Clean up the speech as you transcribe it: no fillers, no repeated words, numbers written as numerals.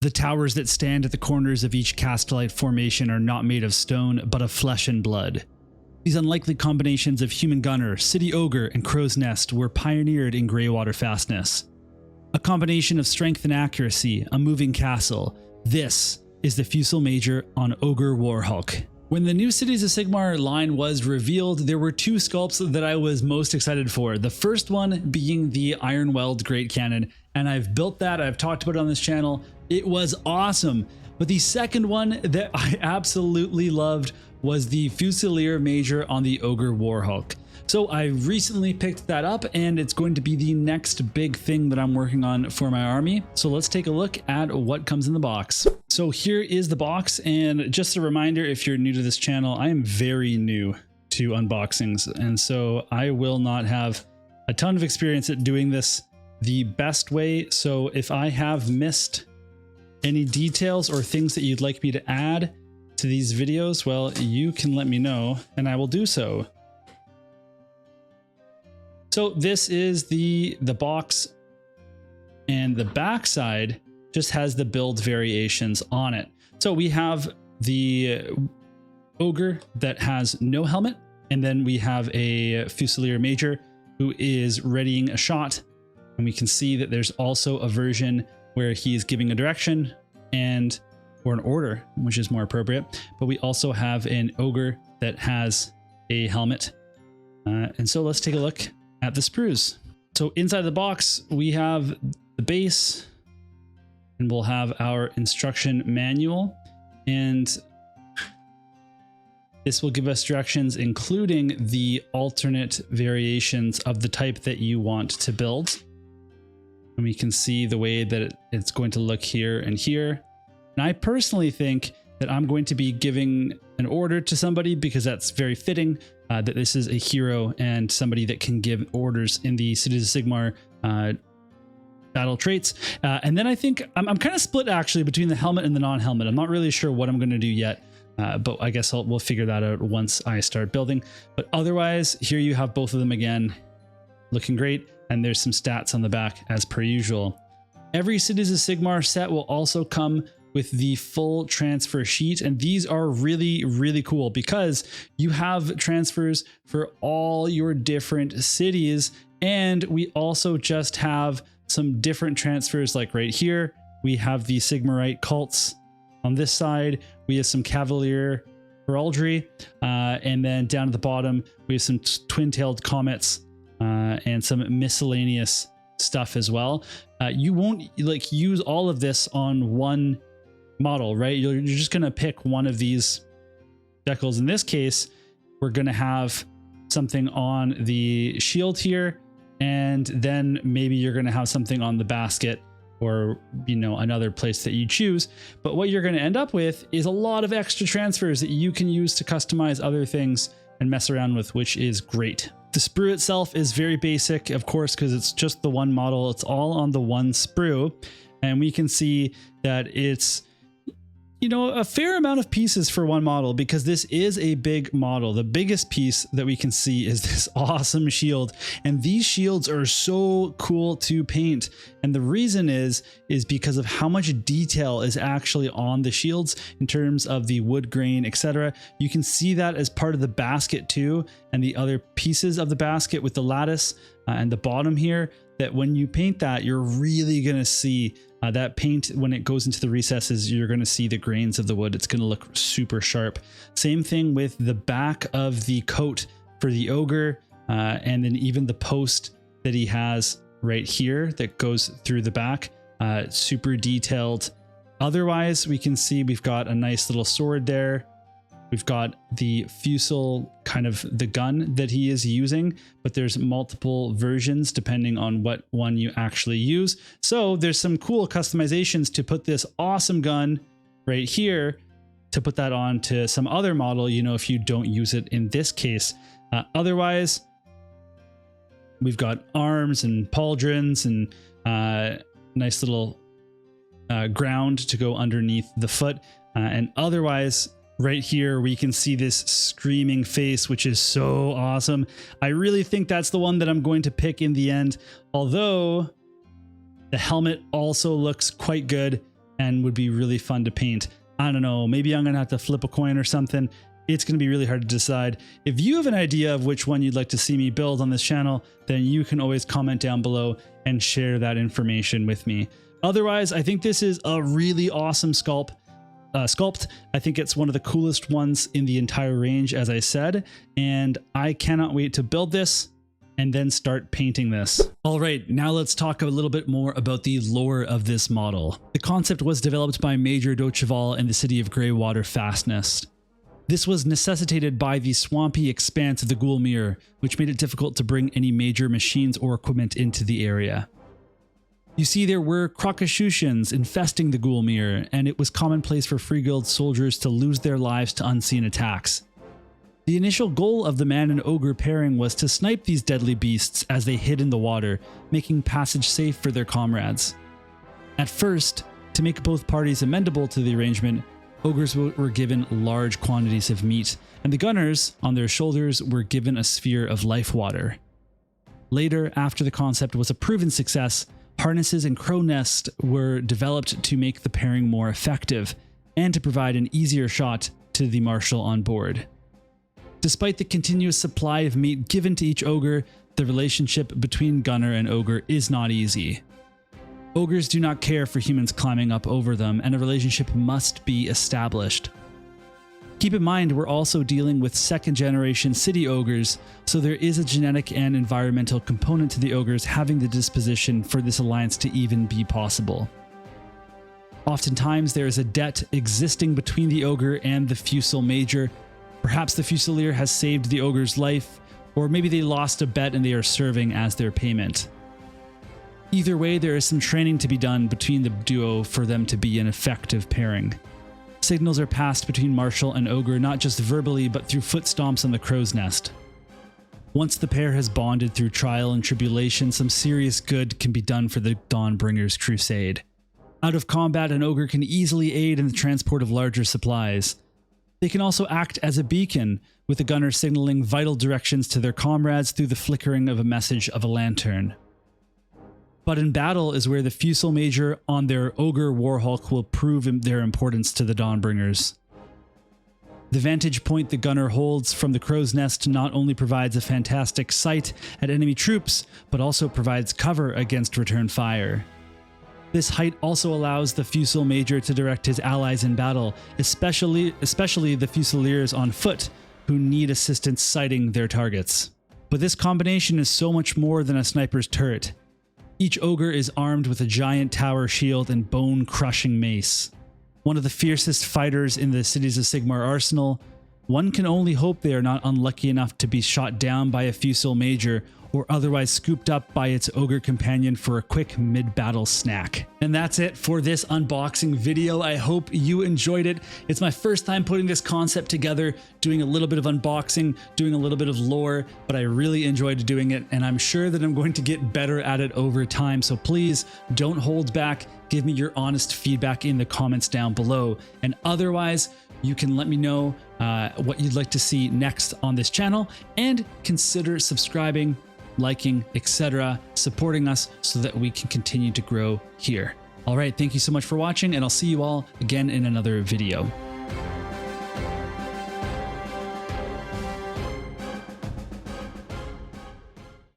The towers that stand at the corners of each Castellite formation are not made of stone, but of flesh and blood. These unlikely combinations of human gunner, city ogre, and crow's nest were pioneered in Greywater fastness. A combination of strength and accuracy, a moving castle. This is the Fusil Major on Ogor Warhulk. When the new Cities of Sigmar line was revealed, there were two sculpts that I was most excited for. The first one being the Iron Weld Great Cannon, and I've built that, I've talked about it on this channel. It was awesome. But the second one that I absolutely loved was the Fusilier Major on the Ogor Warhulk. So I recently picked that up, and it's going to be the next big thing that I'm working on for my army. So let's take a look at what comes in the box. So here is the box, and just a reminder, if you're new to this channel, I am very new to unboxings, and so I will not have a ton of experience at doing this the best way. So if I have missed any details or things that you'd like me to add to these videos, well, you can let me know and I will do so. So this is the box, and the back side just has the build variations on it. So we have the Ogre that has no helmet, and then we have a Fusilier Major who is readying a shot, and we can see that there's also a version where he is giving a direction or an order, which is more appropriate. But we also have an Ogre that has a helmet. And so let's take a look at the sprues. So inside the box, we have the base, and we'll have our instruction manual. And this will give us directions, including the alternate variations of the type that you want to build. And we can see the way that it's going to look here and here. And I personally think that I'm going to be giving an order to somebody, because that's very fitting, that this is a hero and somebody that can give orders in the Cities of Sigmar battle traits. And then I think I'm kind of split actually between the helmet and the non-helmet. I'm not really sure what I'm going to do yet, but I guess we'll figure that out once I start building. But otherwise, here you have both of them again, looking great. And there's some stats on the back as per usual. Every Cities of Sigmar set will also come with the full transfer sheet, and these are really, really cool because you have transfers for all your different cities. And we also just have some different transfers, like right here, we have the Sigmarite cults. On this side, we have some Cavalier heraldry, and then down at the bottom, we have some twin-tailed comets and some miscellaneous stuff as well. You won't like use all of this on one model, right? You're just going to pick one of these decals. In this case, we're going to have something on the shield here, and then maybe you're going to have something on the basket, or, you know, another place that you choose. But what you're going to end up with is a lot of extra transfers that you can use to customize other things and mess around with, which is great. The sprue itself is very basic, of course, because it's just the one model. It's all on the one sprue, and we can see that it's, you know, a fair amount of pieces for one model, because this is a big model. The biggest piece that we can see is this awesome shield, and these shields are so cool to paint. And the reason is because of how much detail is actually on the shields in terms of the wood grain, etc. You can see that as part of the basket too, and the other pieces of the basket with the lattice and the bottom here, that when you paint that, you're really going to see that paint, when it goes into the recesses, you're going to see the grains of the wood. It's going to look super sharp. Same thing with the back of the coat for the ogre, and then even the post that he has right here that goes through the back, super detailed. Otherwise, we can see we've got a nice little sword there. We've got the Fusil, kind of the gun that he is using, but there's multiple versions depending on what one you actually use. So there's some cool customizations to put this awesome gun right here, to put that on to some other model, you know, if you don't use it in this case. Otherwise, we've got arms and pauldrons and nice little ground to go underneath the foot. And otherwise, right here, we can see this screaming face, which is so awesome. I really think that's the one that I'm going to pick in the end, although the helmet also looks quite good. and would be really fun to paint. I don't know, maybe I'm gonna have to flip a coin or something. It's gonna be really hard to decide. If you have an idea of which one you'd like to see me build on this channel, then you can always comment down below and share that information with me. Otherwise, I think this is a really awesome sculpt. I think it's one of the coolest ones in the entire range, as I said, and I cannot wait to build this and then start painting this. All right, now let's talk a little bit more about the lore of this model. The concept was developed by Major Docheval in the city of Greywater Fastness. This was necessitated by the swampy expanse of the Ghoulmere, which made it difficult to bring any major machines or equipment into the area. You see, there were Crocoshusians infesting the Ghoulmere, and it was commonplace for Free Guild soldiers to lose their lives to unseen attacks. The initial goal of the man and ogre pairing was to snipe these deadly beasts as they hid in the water, making passage safe for their comrades. At first, to make both parties amenable to the arrangement, ogres were given large quantities of meat, and the gunners, on their shoulders, were given a sphere of life water. Later, after the concept was a proven success, harnesses and crow nests were developed to make the pairing more effective, and to provide an easier shot to the marshal on board. Despite the continuous supply of meat given to each ogre, the relationship between gunner and ogre is not easy. Ogres do not care for humans climbing up over them, and a relationship must be established. Keep in mind, we're also dealing with second-generation city ogres, so there is a genetic and environmental component to the ogres having the disposition for this alliance to even be possible. Oftentimes, there is a debt existing between the ogre and the Fusil Major. Perhaps the Fusilier has saved the ogre's life, or maybe they lost a bet and they are serving as their payment. Either way, there is some training to be done between the duo for them to be an effective pairing. Signals are passed between marshal and ogre not just verbally, but through foot stomps on the crow's nest. Once the pair has bonded through trial and tribulation, some serious good can be done for the Dawnbringer's crusade. Out of combat, an ogre can easily aid in the transport of larger supplies. They can also act as a beacon, with the gunner signaling vital directions to their comrades through the flickering of a message of a lantern. But in battle is where the Fusil Major on their ogre Warhulk will prove their importance to the Dawnbringers. The vantage point the gunner holds from the crow's nest not only provides a fantastic sight at enemy troops, but also provides cover against return fire. This height also allows the Fusil Major to direct his allies in battle, especially the Fusiliers on foot, who need assistance sighting their targets. But this combination is so much more than a sniper's turret. Each ogre is armed with a giant tower shield and bone-crushing mace. One of the fiercest fighters in the Cities of Sigmar arsenal, one can only hope they are not unlucky enough to be shot down by a Fusil Major or otherwise scooped up by its ogre companion for a quick mid-battle snack. And that's it for this unboxing video. I hope you enjoyed it. It's my first time putting this concept together, doing a little bit of unboxing, doing a little bit of lore, but I really enjoyed doing it, and I'm sure that I'm going to get better at it over time. So please don't hold back. Give me your honest feedback in the comments down below. And otherwise, you can let me know what you'd like to see next on this channel, and consider subscribing, liking, etc., supporting us so that we can continue to grow here. All right, thank you so much for watching, and I'll see you all again in another video.